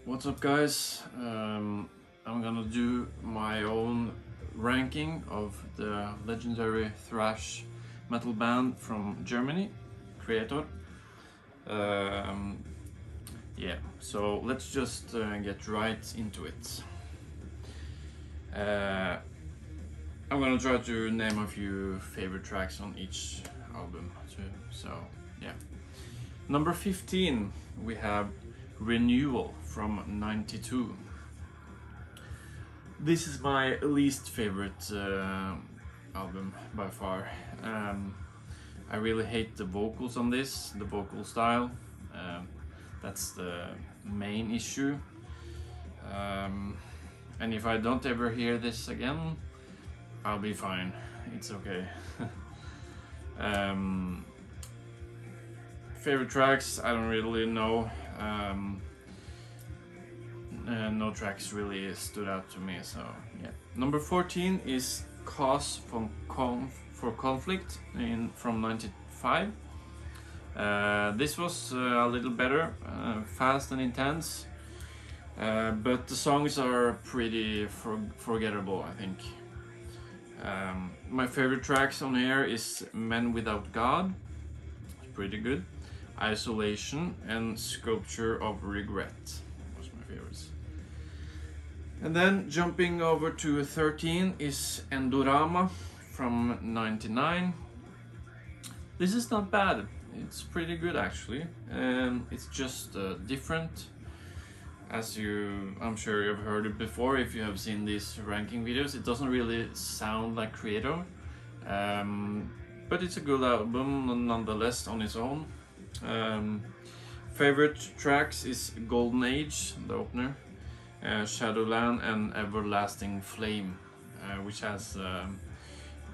What's up, guys? I'm gonna do my own ranking of the legendary thrash metal band from Germany, Kreator. Um, yeah, so let's just get right into it. I'm gonna try to name a few favorite tracks on each album too. So yeah, number 15 we have Renewal from '92. This is my least favorite album by far. I really hate the vocals on this, the vocal style. That's the main issue. And if I don't ever hear this again, I'll be fine. It's okay. Favorite tracks, I don't really know. No tracks really stood out to me, so yeah. Number 14 is Cause for Conflict from '95. This was a little better, fast and intense, but the songs are pretty forgettable, I think. My favorite tracks on here is Men Without God, it's pretty good, Isolation, and Sculpture of Regret. Those are my favorites. And then jumping over to 13 is Endorama from '99. This is not bad, it's pretty good actually. It's just different. As I'm sure you've heard it before if you have seen these ranking videos. It doesn't really sound like Kreator, but it's a good album nonetheless on its own. Favorite tracks is Golden Age, the opener, Shadowland, and Everlasting Flame, which has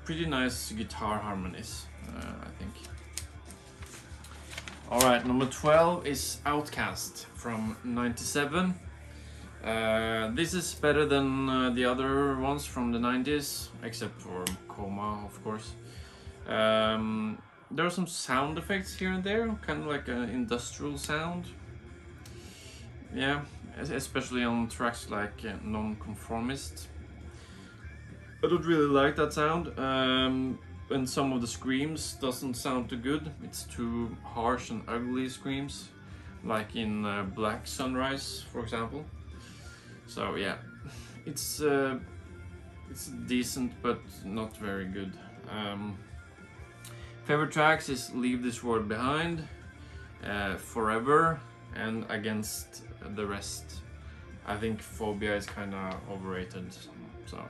pretty nice guitar harmonies, I think. Alright, number 12 is Outcast from '97. This is better than the other ones from the '90s, except for Coma, of course. There are some sound effects here and there, kind of like an industrial sound. Yeah, especially on tracks like Nonconformist. I don't really like that sound. And some of the screams doesn't sound too good. It's too harsh and ugly screams, like in Black Sunrise, for example. So yeah, it's decent but not very good. Favorite tracks is Leave This World Behind, Forever, and Against the Rest. I think Phobia is kind of overrated. So.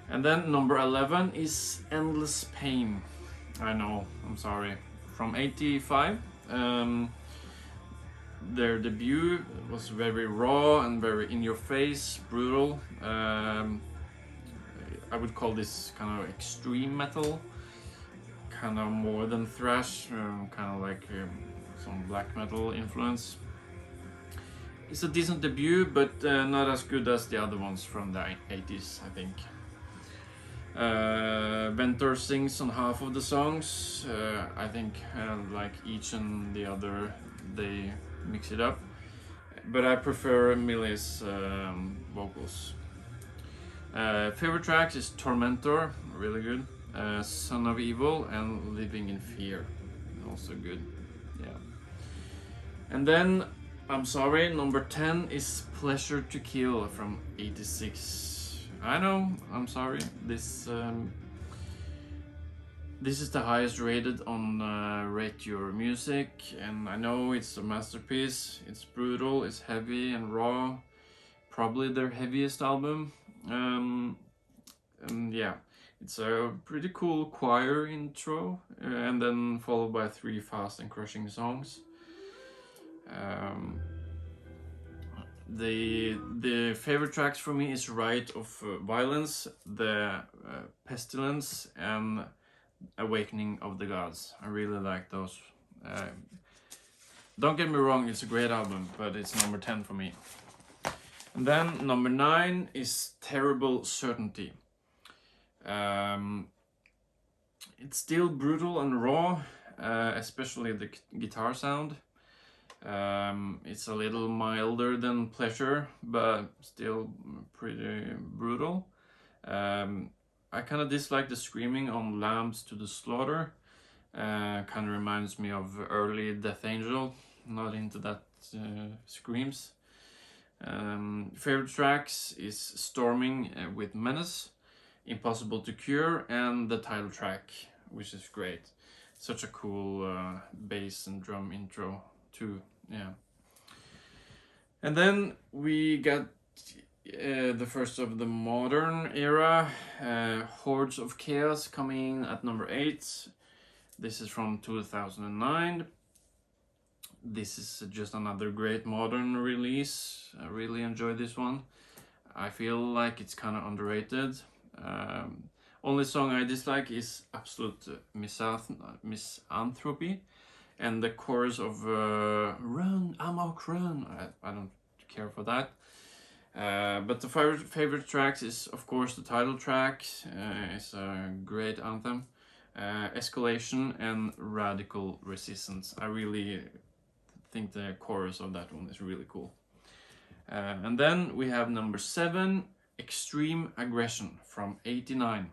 And then number 11 is Endless Pain. I know, I'm sorry. From '85. Their debut was very raw and very in your face, brutal. I would call this kind of extreme metal. Kind of more than thrash, kind of like some black metal influence. It's a decent debut, but not as good as the other ones from the '80s, I think. Ventor sings on half of the songs. I think like each and the other they mix it up, but I prefer Millie's vocals. Favorite tracks is Tormentor, really good, Son of Evil, and Living in Fear, also good. Yeah. And then I'm sorry, number 10 is Pleasure to Kill from '86. I know, I'm sorry. This is the highest rated on Rate Your Music, and I know it's a masterpiece. It's brutal, it's heavy and raw. Probably their heaviest album. And yeah, it's a pretty cool choir intro, and then followed by 3 fast and crushing songs. The favorite tracks for me is Rite of Violence, The Pestilence, and Awakening of the Gods. I really like those. Don't get me wrong, it's a great album, but it's number 10 for me. And then number 9 is Terrible Certainty. It's still brutal and raw, especially the guitar sound. It's a little milder than Pleasure, but still pretty brutal. I kind of dislike the screaming on Lambs to the Slaughter. Kind of reminds me of early Death Angel. Not into that screams. Favorite tracks is Storming with Menace, Impossible to Cure, and the title track, which is great. Such a cool bass and drum intro too. Yeah. And then we got the first of the modern era, Hordes of Chaos, coming in at number 8. This is from 2009. This is just another great modern release. I really enjoy this one. I feel like it's kind of underrated. Only song I dislike is Absolute Misanthropy, and the chorus of Run, Amok, Run. I don't care for that. But the favorite tracks is, of course, the title track. It's a great anthem. Escalation and Radical Resistance. I really think the chorus of that one is really cool. And then we have number 7, Extreme Aggression from 89.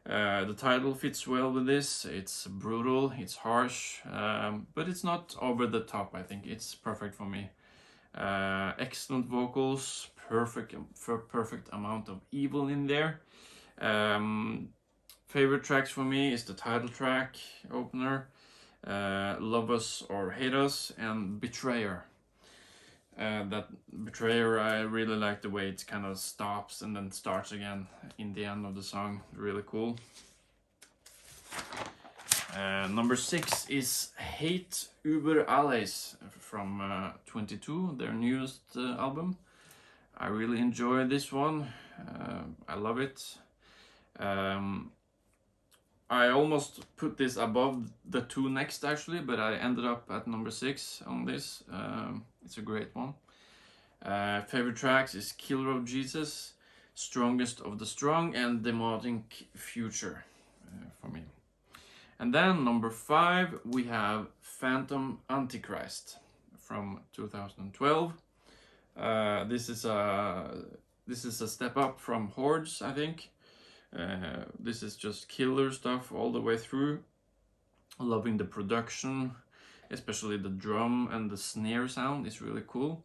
The title fits well with this. It's brutal, it's harsh, but it's not over the top. I think it's perfect for me. Excellent vocals, perfect amount of evil in there. Favorite tracks for me is the title track, opener, Love Us or Hate Us, and Betrayer. That Betrayer, I really like the way it kind of stops and then starts again in the end of the song. Really cool. Number 6 is Hate Über Alles from 22, their newest album. I really enjoy this one. I love it. I almost put this above the 2 next actually, but I ended up at number 6 on this. It's a great one. Favorite tracks is Killer of Jesus, Strongest of the Strong, and Demonic Future for me. And then number 5 we have Phantom Antichrist from 2012. This is a step up from Hordes, I think. This is just killer stuff all the way through. Loving the production, especially the drum and the snare sound is really cool.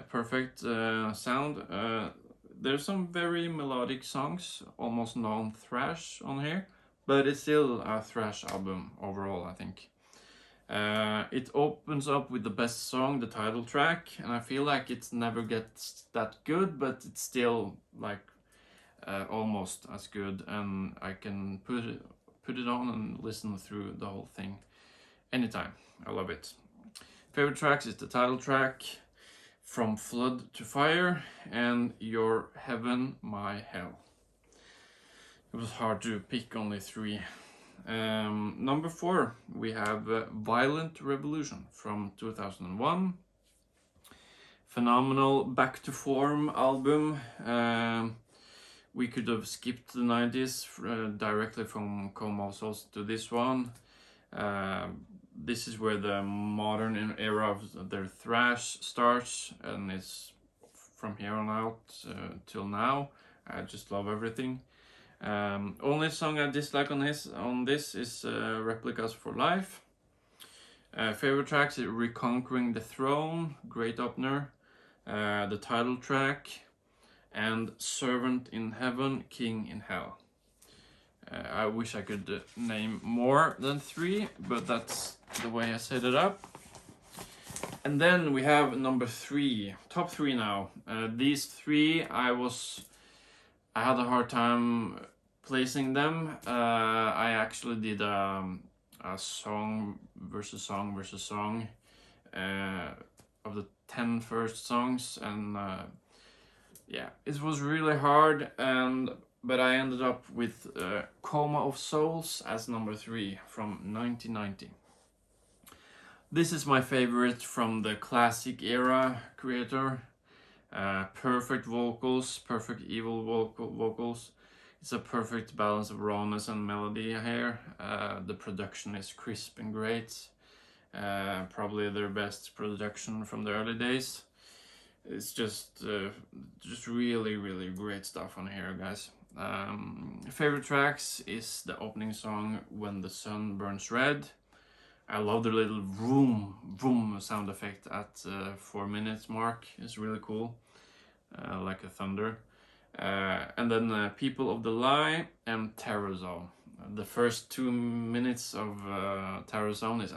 Perfect sound. There's some very melodic songs, almost non-thrash on here, but it's still a thrash album overall, I think. It opens up with the best song, the title track, and I feel like it never gets that good, but it's still like almost as good, and I can put it on and listen through the whole thing anytime. I love it. Favorite tracks is the title track, From Flood to Fire, and Your Heaven, My Hell. It was hard to pick only 3. Number 4 we have Violent Revolution from 2001. Phenomenal back to form album. We could have skipped the 90s directly from Coma of Souls to this one. This is where the modern era of their thrash starts, and it's from here on out till now. I just love everything. Only song I dislike on this is Replicas for Life. Favorite tracks is Reconquering the Throne, great opener. The title track, and Servant in Heaven, King in Hell. I wish I could name more than 3, but that's the way I set it up. And then we have number 3, top 3 now. These 3 I had a hard time placing them. I actually did a song versus song of the 10 first songs, and yeah, it was really hard, but I ended up with Coma of Souls as number 3 from 1990. This is my favorite from the classic era Kreator. Perfect vocals, perfect evil vocals. It's a perfect balance of rawness and melody here. The production is crisp and great. Probably their best production from the early days. It's just really great stuff on here, guys. Favorite tracks is the opening song, When the Sun Burns Red. I love the little vroom vroom sound effect at 4 minutes mark. It's really cool, like a thunder. And then People of the Lie and Terror Zone. The first 2 minutes of Terror Zone is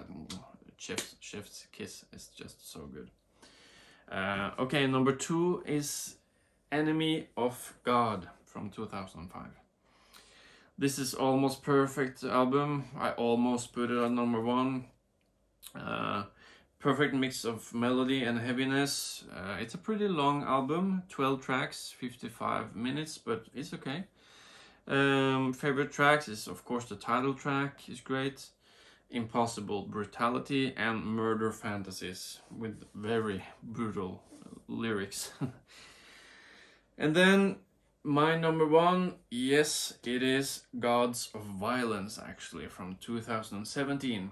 Chef's Kiss. It's just so good. Okay, number 2 is Enemy of God from 2005. This is almost perfect album. I almost put it on number 1. Perfect mix of melody and heaviness. It's a pretty long album, 12 tracks, 55 minutes, but it's okay. Favorite tracks is of course the title track is great, Impossible Brutality, and Murder Fantasies with very brutal lyrics. And then my number 1, yes, it is Gods of Violence, actually, from 2017.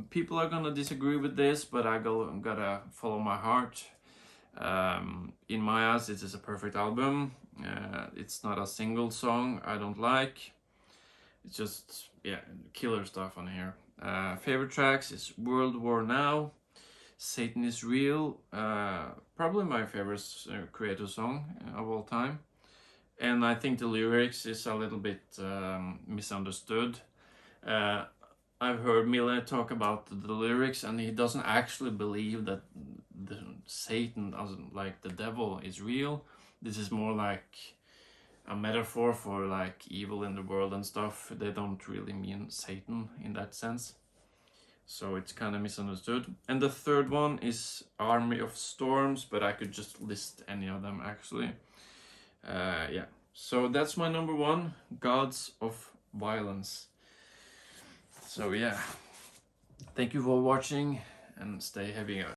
People are gonna disagree with this, but I gotta follow my heart. In my eyes, it is a perfect album. It's not a single song I don't like. It's just, yeah, killer stuff on here. Favorite tracks is World War Now, Satan is Real, probably my favorite Kreator song of all time. And I think the lyrics is a little bit misunderstood. I've heard Miller talk about the lyrics, and he doesn't actually believe that the Satan, like the devil, is real. This is more like a metaphor for like evil in the world and stuff. They don't really mean Satan in that sense. So it's kind of misunderstood. And the third one is Army of Storms, but I could just list any of them actually. Yeah, so that's my number 1, Gods of Violence. So yeah, thank you for watching and stay heavy, guys.